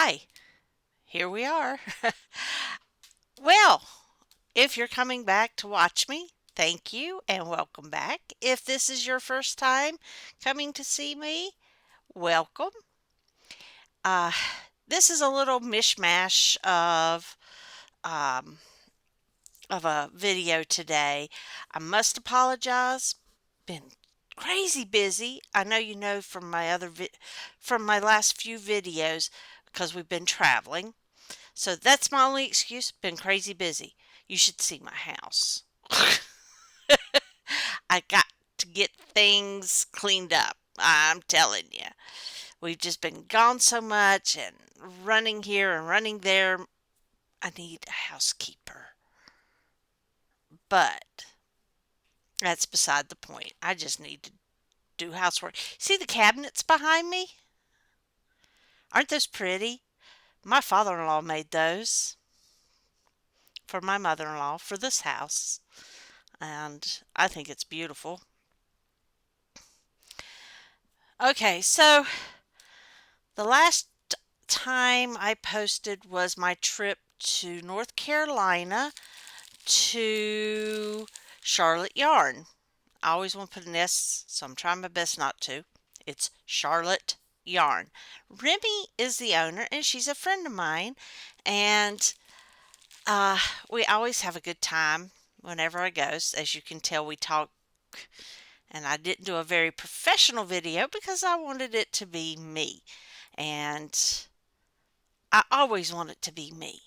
Hi, here we are. Well, if you're coming back to watch me, thank you and welcome back. If this is your first time coming to see me, welcome. Uh, this is a little mishmash um, of a video today. I must apologize. Been crazy busy. I know you know from from my last few videos because we've been traveling. So that's my only excuse. Been crazy busy. You should see my house. I got to get things cleaned up. I'm telling you. We've just been gone so much and running here and running there. I need a housekeeper. But that's beside the point. I just need to do housework. See the cabinets behind me? Aren't those pretty? My father in law made those for my mother in law for this house. And I think it's beautiful. Okay, so the last time I posted was my trip to North Carolina to Charlotte Yarn. I always want to put an S, so I'm trying my best not to. It's Charlotte Yarn. Remy is the owner, and she's a friend of mine, and uh, we always have a good time whenever I go. As you can tell, we talk, and I didn't do a very professional video because I wanted it to be me. And I always want it to be me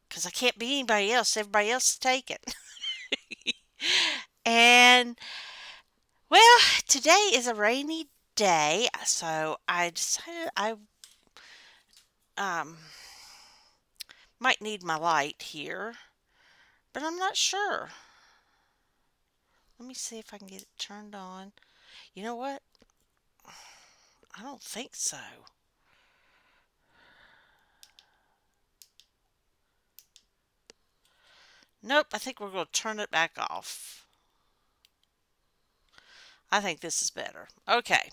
because I can't be anybody else. Everybody else is taken. And well, today is a rainy day, so I decided I um, might need my light here, but I'm not sure. Let me see if I can get it turned on. You know what? I don't think so. Nope, I think we're going to turn it back off. I think this is better. Okay,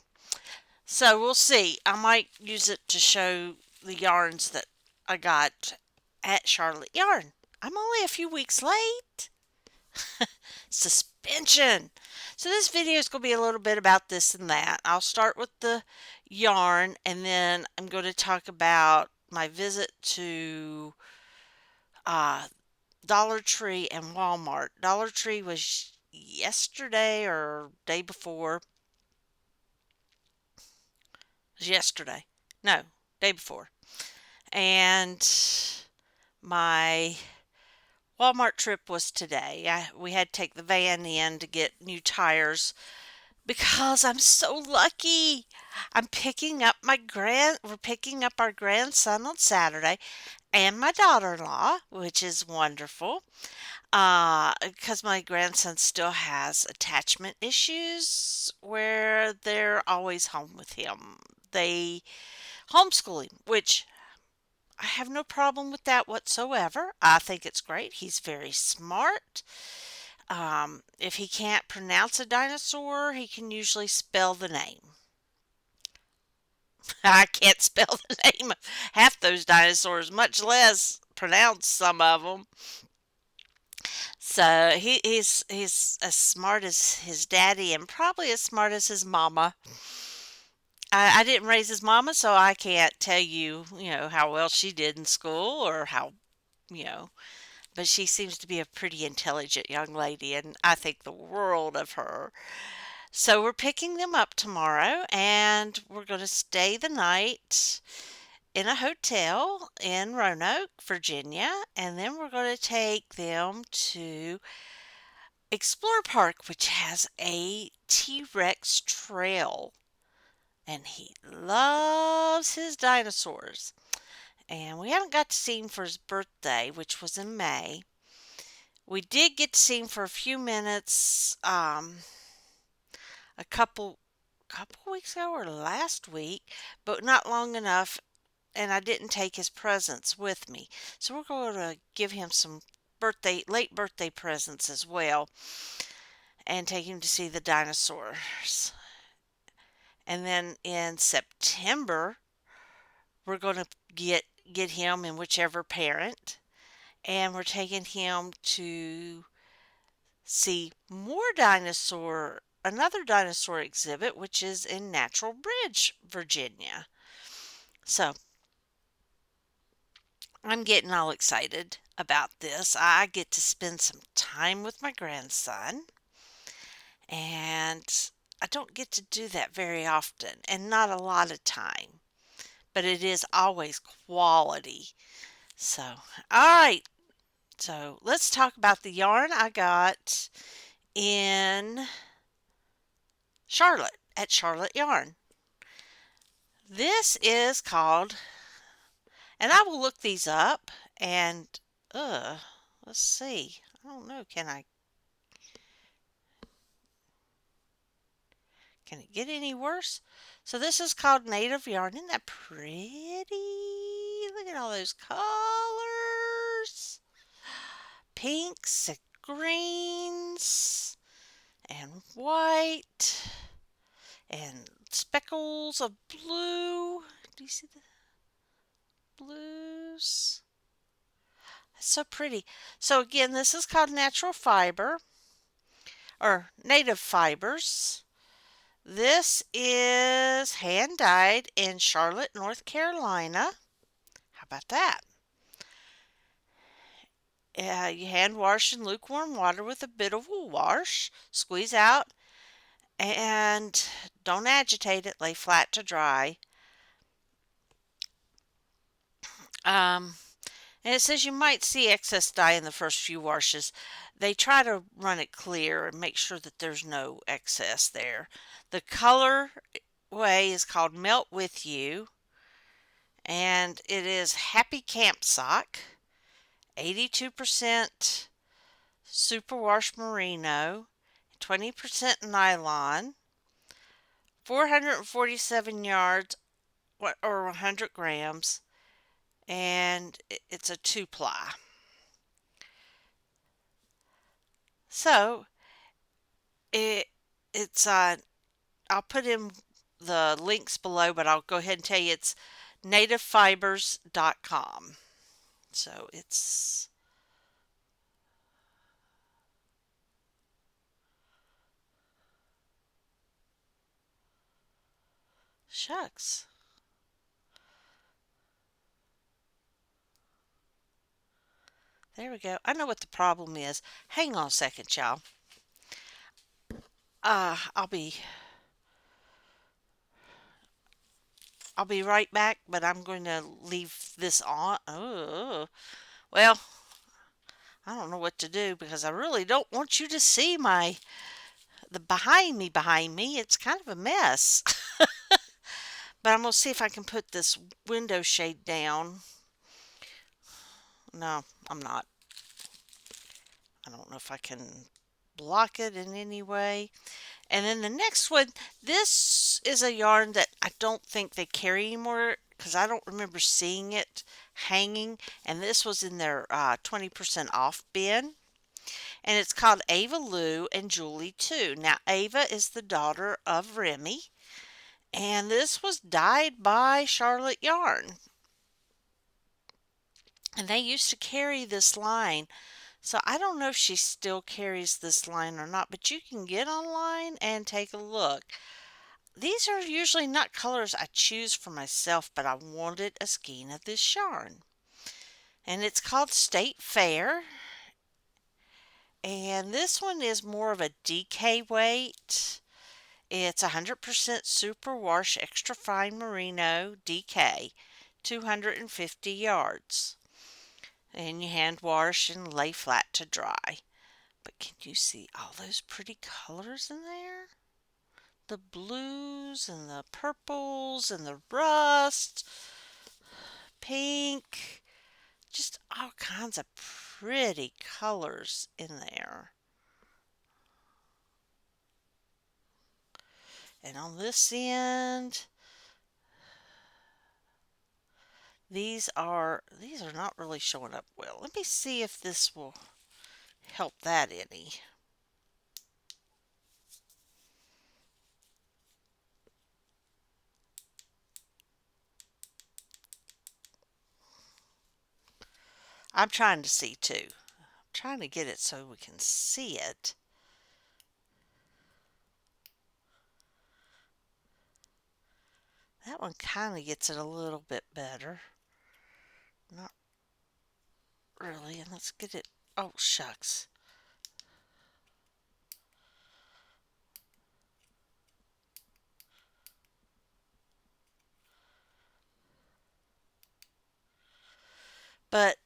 so we'll see. I might use it to show the yarns that I got at Charlotte Yarn. I'm only a few weeks late. Suspension. So this video is going to be a little bit about this and that. I'll start with the yarn and then I'm going to talk about my visit to uh, Dollar Tree and Walmart. Dollar Tree was yesterday or day before. It was yesterday. No, day before. And my Walmart trip was today. We had to take the van in to get new tires because I'm so lucky. We're picking up our grandson on Saturday and my daughter-in-law, which is wonderful. Because my grandson still has attachment issues where they're always home with him. They homeschool him, which I have no problem with that whatsoever. I think it's great. He's very smart. If he can't pronounce a dinosaur, he can usually spell the name. I can't spell the name of half those dinosaurs, much less pronounce some of them. So he's as smart as his daddy and probably as smart as his mama. I didn't raise his mama, so I can't tell you, how well she did in school or how, you know, but she seems to be a pretty intelligent young lady, and I think the world of her. So we're picking them up tomorrow, and we're going to stay the night in a hotel in Roanoke, Virginia, and then we're going to take them to Explore Park, which has a T Rex trail, and he loves his dinosaurs. And we haven't got to see him for his birthday, which was in May. We did get to see him for a few minutes a couple weeks ago or last week, but not long enough, and I didn't take his presents with me. So we're going to give him some late birthday presents as well and take him to see the dinosaurs. And then in September, we're going to get get him in whichever parent, and we're taking him to see another dinosaur exhibit, which is in Natural Bridge, Virginia. So I'm getting all excited about this. I get to spend some time with my grandson, and I don't get to do that very often, and not a lot of time, but it is always quality. So, all right. So, let's talk about the yarn I got in Charlotte at Charlotte Yarn. This is called, and I will look these up and, uh, let's see. I don't know. Can it get any worse? So this is called Native Yarn. Isn't that pretty? Look at all those colors. Pinks and greens and white and speckles of blue. Do you see the blues? That's so pretty. So again, this is called natural fiber or native fibers. This is hand dyed in Charlotte, North Carolina. How about that? You hand wash in lukewarm water with a bit of wool wash. Squeeze out and don't agitate it. Lay flat to dry. Um, and it says you might see excess dye in the first few washes. They try to run it clear and make sure that there's no excess there. The color way is called Melt With You, and it is Happy Camp Sock, 82% superwash merino, 20% nylon, 447 yards or 100 grams, and it's a 2-ply. So it's I'll put in the links below, but I'll go ahead and tell you it's nativefibers.com. So it's shucks. There we go. I know what the problem is. Hang on a second, y'all. Uh, I'll be I'll be right back, but I'm going to leave this on. Oh, well, I don't know what to do because I really don't want you to see the behind me. It's kind of a mess. But I'm going to see if I can put this window shade down. No, I'm not. I don't know if I can block it in any way. And then the next one, this is a yarn that I don't think they carry anymore because I don't remember seeing it hanging. And this was in their 20% off bin. And it's called Ava Lou and Julie too. Now, Ava is the daughter of Remy. And this was dyed by Charlotte Yarn. And they used to carry this line. So I don't know if she still carries this line or not, but you can get online and take a look. These are usually not colors I choose for myself, but I wanted a skein of this yarn. And it's called State Fair. And this one is more of a DK weight. It's 100% superwash extra fine merino DK, 250 yards. And you hand wash and lay flat to dry. But can you see all those pretty colors in there? The blues and the purples and the rust, pink, just all kinds of pretty colors in there. And on this end, these are not really showing up well. Let me see if this will help that any. I'm trying to see too. I'm trying to get it so we can see it. That one kind of gets it a little bit better. Not really. And let's get it. Oh, shucks. But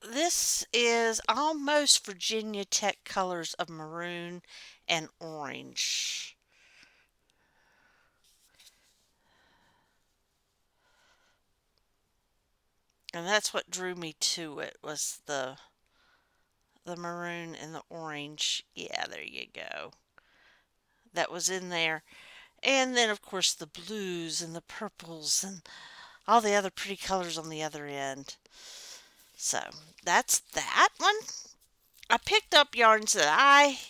this is almost Virginia Tech colors of maroon and orange. And that's what drew me to it was the maroon and the orange. Yeah, there you go. That was in there. And then of course the blues and the purples and all the other pretty colors on the other end. So, that's that one. I picked up yarns that I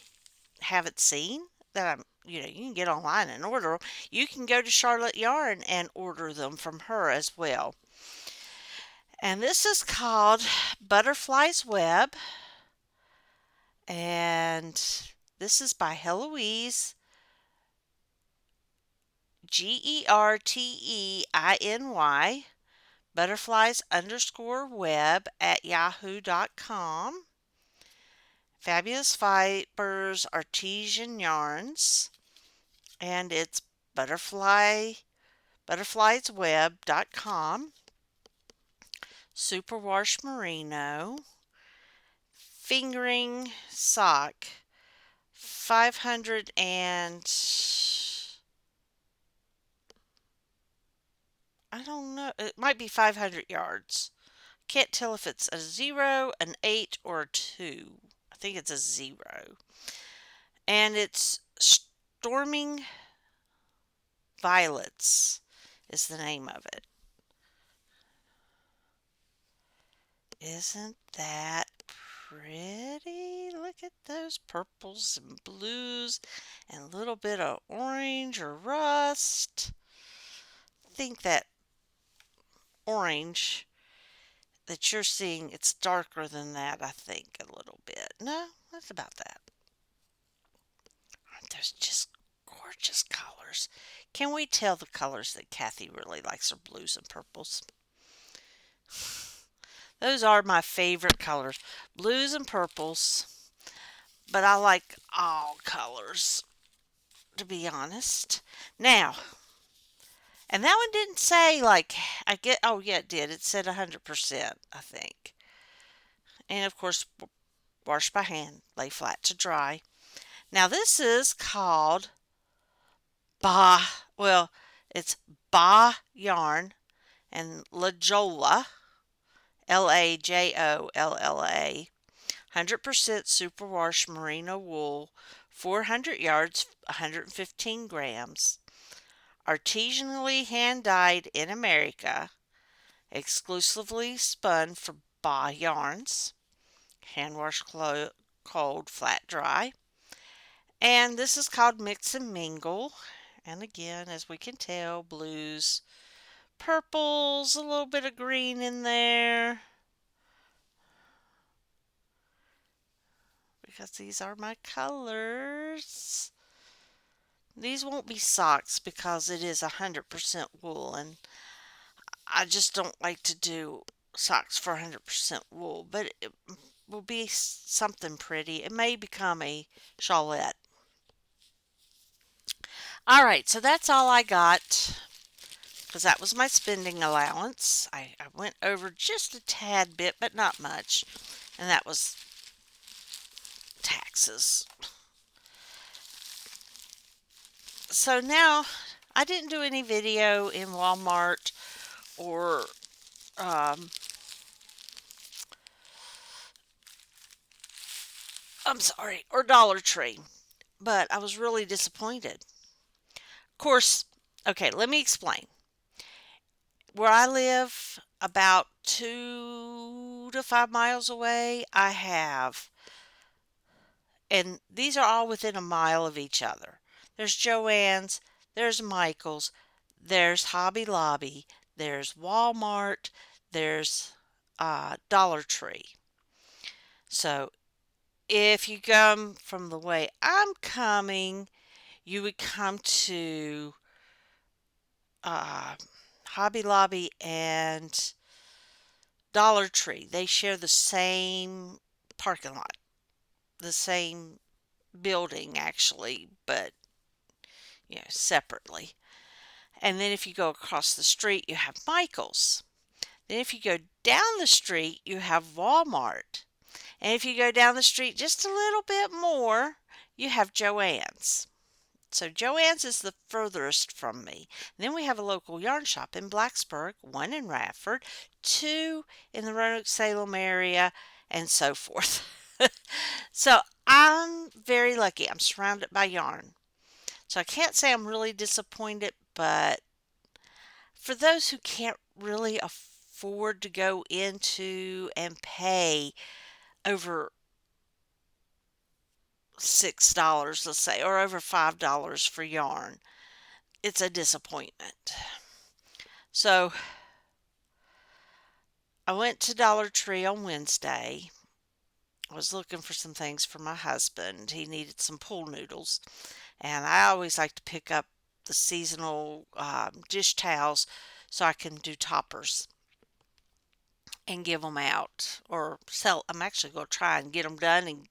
haven't seen that you can get online and order 'em. You can go to Charlotte Yarn and order them from her as well. And this is called Butterfly's Web. And this is by Heloise, Gerteiny, butterflies underscore web at yahoo.com. Fabulous Fibers Artesian Yarns. And it's butterfliesweb.com. Superwash Merino. Fingering sock. 500 and I don't know. It might be 500 yards. Can't tell if it's a 0, an 8, or a 2. I think it's a 0. And it's Storming Violets is the name of it. Isn't that pretty? Look at those purples and blues and a little bit of orange or rust. I think that orange that you're seeing, it's darker than that, I think, a little bit. No, that's about that. Aren't those just gorgeous colors? Can we tell the colors that Cathy really likes are blues and purples? Those are my favorite colors, blues and purples. But I like all colors, to be honest. Now, and that one didn't say like oh yeah, it did. It said 100%, I think. And of course, wash by hand, lay flat to dry. Now this is called well, it's Ba Yarn and Lajolla, Lajolla, 100% superwash merino wool, 400 yards, 115 grams, artisanally hand dyed in America, exclusively spun for Ba Yarns, hand wash cold, flat dry. And this is called Mix and Mingle. And again, as we can tell, blues, purples, a little bit of green in there. Because these are my colors. These won't be socks because it is 100% wool. And I just don't like to do socks for 100% wool. But it will be something pretty. It may become a shawlette. All right, so that's all I got because that was my spending allowance. I went over just a tad bit, but not much, and that was taxes. So now I didn't do any video in Walmart or or Dollar Tree, but I was really disappointed. Of course, okay, let me explain. Where I live, about 2 to 5 miles away, I have, and these are all within a mile of each other. There's Joann's, there's Michael's, there's Hobby Lobby, there's Walmart, there's Dollar Tree. So if you come from the way I'm coming, you would come to uh, Hobby Lobby and Dollar Tree. They share the same parking lot, the same building actually, but separately. And then if you go across the street, you have Michael's. Then if you go down the street, you have Walmart. And if you go down the street just a little bit more, you have Joann's. So Joann's is the furthest from me. And then we have a local yarn shop in Blacksburg, one in Radford, two in the Roanoke Salem area, and so forth. So I'm very lucky. I'm surrounded by yarn. So I can't say I'm really disappointed, but for those who can't really afford to go into and pay over $6, let's say, or over $5 for yarn, it's a disappointment. So I went to Dollar Tree on Wednesday. I was looking for some things for my husband. He needed some pool noodles, and I always like to pick up the seasonal dish towels so I can do toppers and give them out or sell. I'm actually going to try and get them done and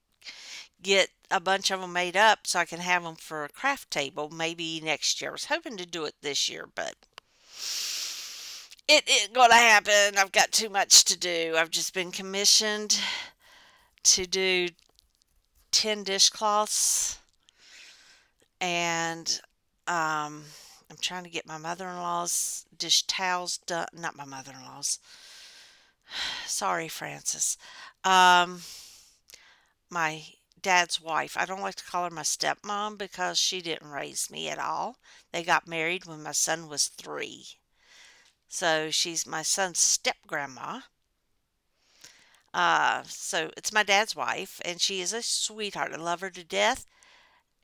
get a bunch of them made up so I can have them for a craft table maybe next year. I was hoping to do it this year, but it ain't gonna happen. I've got too much to do. I've just been commissioned to do 10 dishcloths, and I'm trying to get my mother-in-law's dish towels done. Not my mother-in-law's. Sorry, Francis. Um, my dad's wife. I don't like to call her my stepmom because she didn't raise me at all. They got married when my son was 3. So she's my son's step grandma. So it's my dad's wife, and she is a sweetheart. I love her to death.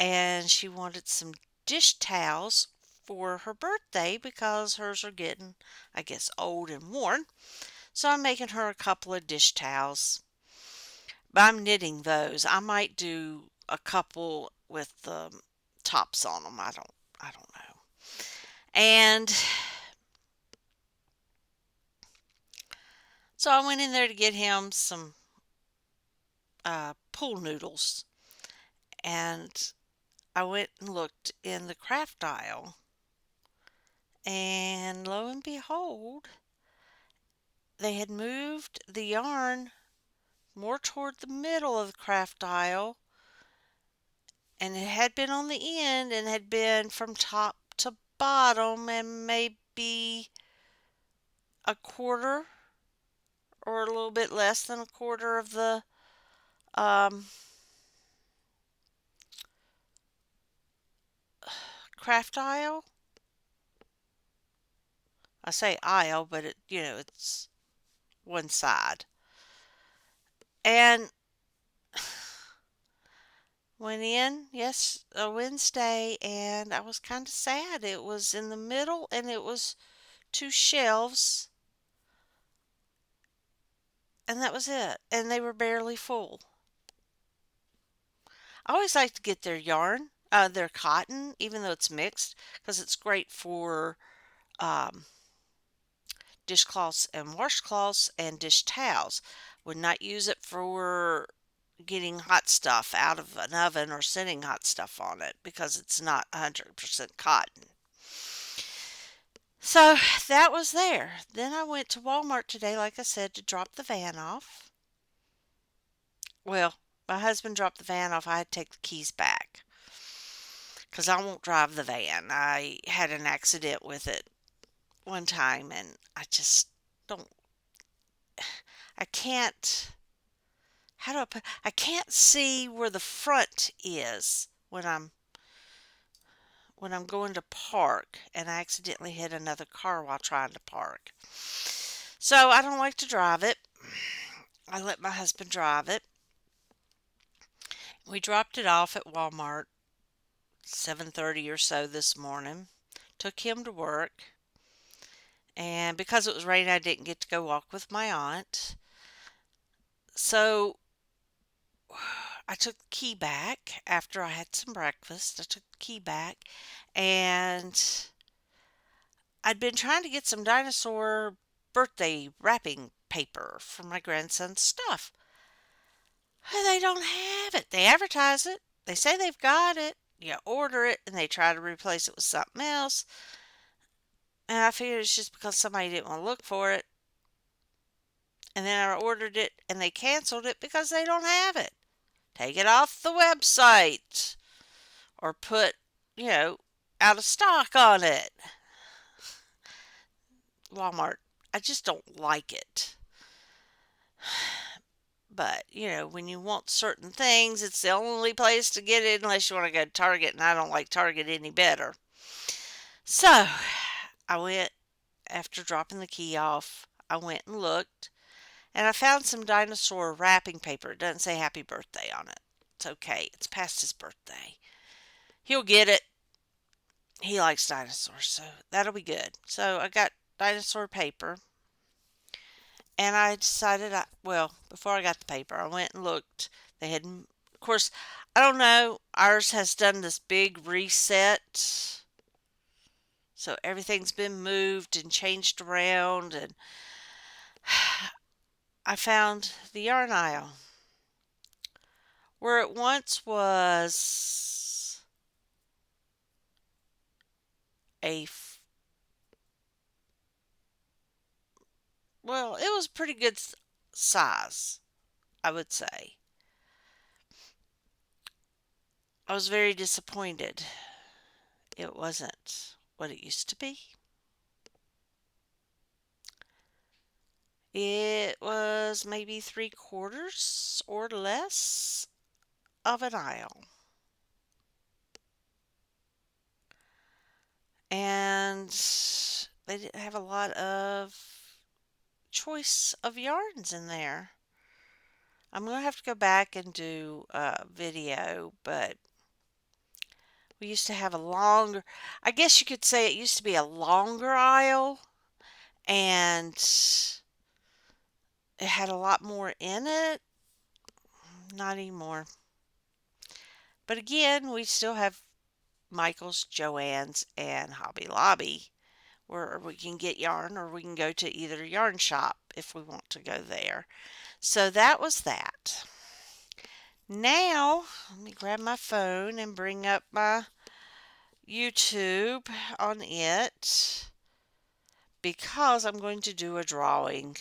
And she wanted some dish towels for her birthday because hers are getting, I guess, old and worn. So I'm making her a couple of dish towels. But I'm knitting those. I might do a couple with the tops on them. I don't know. And so I went in there to get him some pool noodles, and I went and looked in the craft aisle, and lo and behold, they had moved the yarn more toward the middle of the craft aisle, and it had been on the end and had been from top to bottom and maybe a quarter or a little bit less than a quarter of the um, craft aisle. I say aisle, but it's one side. And went in, yes, a Wednesday, and I was kind of sad. It was in the middle, and it was 2 shelves, and that was it. And they were barely full. I always like to get their yarn, their cotton, even though it's mixed, because it's great for um, dishcloths and washcloths and dish towels. Would not use it for getting hot stuff out of an oven or sitting hot stuff on it because it's not 100% cotton. So that was there. Then I went to Walmart today, like I said, to drop the van off. Well, my husband dropped the van off. I had to take the keys back because I won't drive the van. I had an accident with it one time, and I just don't. I can't. How do I put? I can't see where the front is when I'm going to park, and I accidentally hit another car while trying to park. So I don't like to drive it. I let my husband drive it. We dropped it off at Walmart 7:30 or so this morning. Took him to work, and because it was raining, I didn't get to go walk with my aunt. So I took the key back after I had some breakfast. I took the key back, and I'd been trying to get some dinosaur birthday wrapping paper for my grandson's stuff. They don't have it. They advertise it. They say they've got it. You order it, and they try to replace it with something else. And I figured it's just because somebody didn't want to look for it. And then I ordered it, and they canceled it because they don't have it. Take it off the website or put, you know, out of stock on it. Walmart, I just don't like it. But, when you want certain things, it's the only place to get it unless you want to go to Target, and I don't like Target any better. So, I went, after dropping the key off, I went and looked, and I found some dinosaur wrapping paper. It doesn't say happy birthday on it. It's okay. It's past his birthday. He'll get it. He likes dinosaurs, so that'll be good. So I got dinosaur paper, and I decided, before I got the paper, I went and looked. They had, of course, I don't know, ours has done this big reset. So everything's been moved and changed around, and I found the yarn aisle where it once was a it was pretty good size, I would say. I was very disappointed. It wasn't what it used to be. It was maybe 3/4 or less of an aisle. And they didn't have a lot of choice of yarns in there. I'm going to have to go back and do a video, but we used to have a longer, I guess you could say it used to be a longer aisle, and it had a lot more in it. Not anymore. But again, we still have Michael's, Joann's, and Hobby Lobby where we can get yarn, or we can go to either yarn shop if we want to go there. So that was that. Now, let me grab my phone and bring up my YouTube on it because I'm going to do a drawing.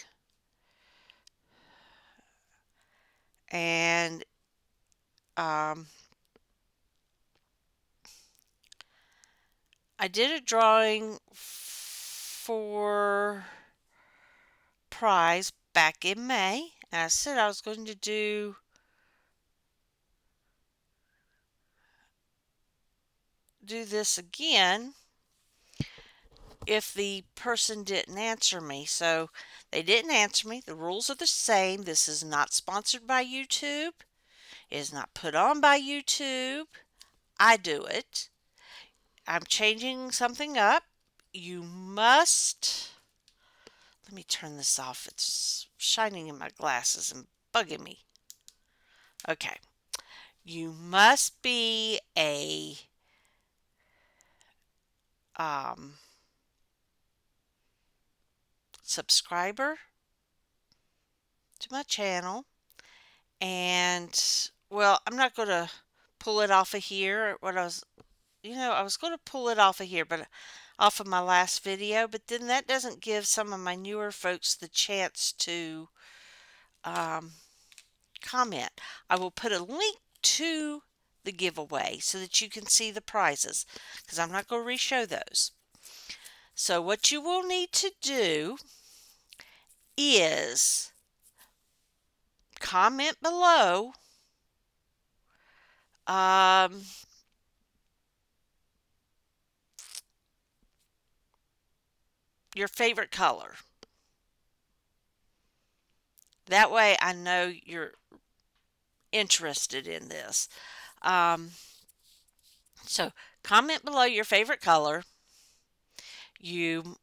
And I did a drawing for prize back in May. And I said I was going to do this again if the person didn't answer me. So they didn't answer me. The rules are the same. This is not sponsored by YouTube. It is not put on by YouTube. I do it. I'm changing something up. You must, let me turn this off. It's shining in my glasses and bugging me. Okay. You must be a subscriber to my channel. And, I'm not going to pull it off of here. I was going to pull it off of here, but off of my last video, but then that doesn't give some of my newer folks the chance to comment. I will put a link to the giveaway so that you can see the prizes, because I'm not going to re-show those. So what you will need to do is comment below your favorite color. That way I know you're interested in this. So comment below your favorite color. You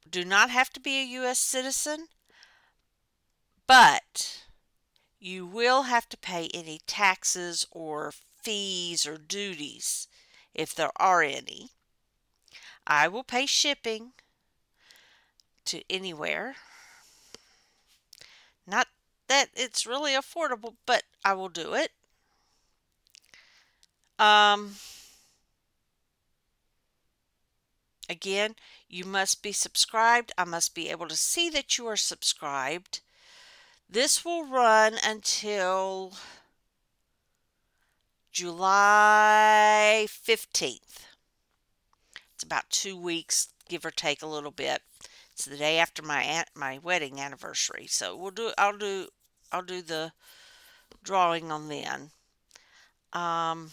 do not have to be a U.S. citizen, but You will have to pay any taxes or fees or duties if there are any. I will pay shipping to anywhere. Not that it's really affordable, but I will do it. Um, Again, you must be subscribed. I must be able to see that you are subscribed. This will run until July 15th. It's about 2 weeks, give or take a little bit. It's the day after my wedding anniversary. So I'll do the drawing on then. Um,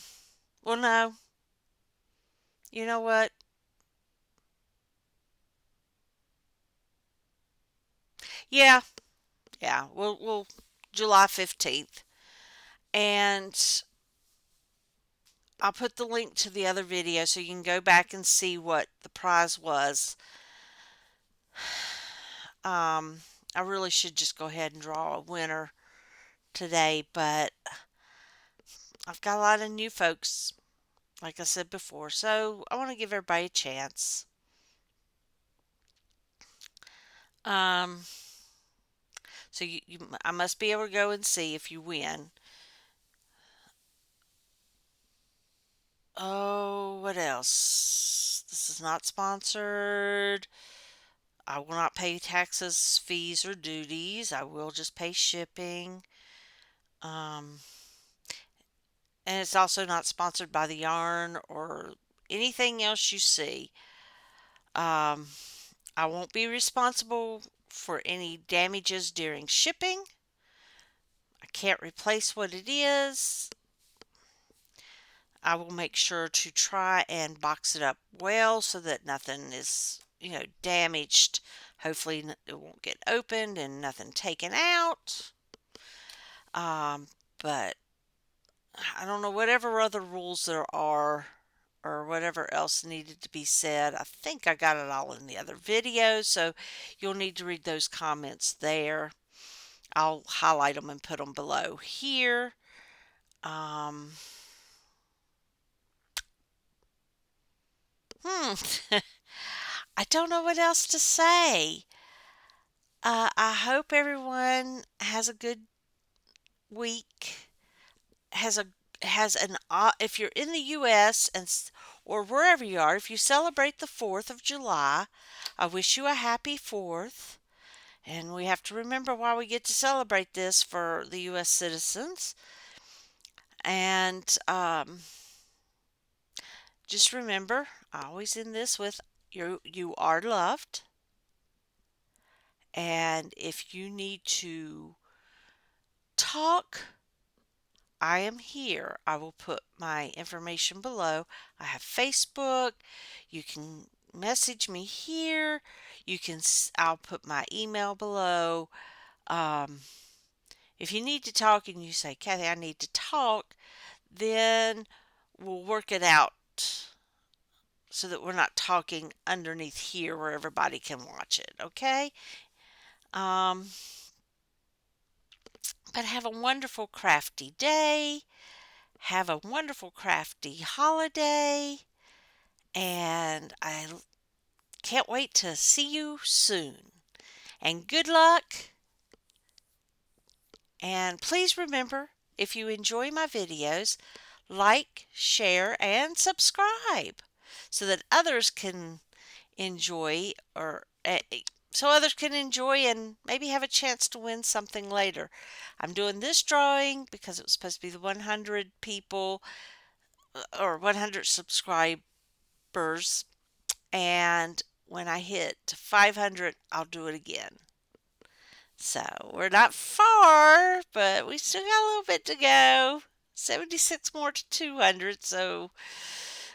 well, no, you know what? Yeah, yeah. We'll July 15th, and I'll put the link to the other video so you can go back and see what the prize was. Um, I really should just go ahead and draw a winner today, but I've got a lot of new folks, like I said before, so I want to give everybody a chance. Um, so I must be able to go and see if you win. Oh, what else? This is not sponsored. I will not pay taxes, fees, or duties. I will just pay shipping. Um, and it's also not sponsored by the yarn or anything else you see. Um, I won't be responsible for any damages during shipping. I can't replace what it is. I will make sure to try and box it up well so that nothing is, damaged. Hopefully, it won't get opened and nothing taken out. But I don't know, whatever other rules there are or whatever else needed to be said. I think I got it all in the other video, so you'll need to read those comments there. I'll highlight them and put them below here. Um, hmm. I don't know what else to say. I hope everyone has a good week. Has a has an If you're in the U.S. or wherever you are, if you celebrate the 4th of July, I wish you a happy 4th. And we have to remember why we get to celebrate this for the U.S. citizens. And just remember, I always end this with you are loved. And if you need to talk, I am here. I will put my information below. I have Facebook. You can message me here. I'll put my email below. Um, if you need to talk and you say, Kathy, I need to talk, then we'll work it out so that we're not talking underneath here where everybody can watch it. Okay? Um, but have a wonderful crafty day. Have a wonderful crafty holiday. And I can't wait to see you soon. And good luck. And please remember, if you enjoy my videos, like, share, and subscribe so that others can enjoy so others can enjoy and maybe have a chance to win something later. I'm doing this drawing because it was supposed to be the 100 people or 100 subscribers, and when I hit 500, I'll do it again. So we're not far, but we still got a little bit to go. 76 more to 200, so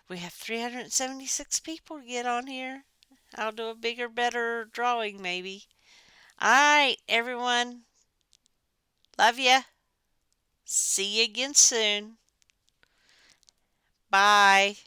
we have 376 people to get on here. I'll do a bigger, better drawing maybe. All right, everyone. Love ya. See you again soon. Bye.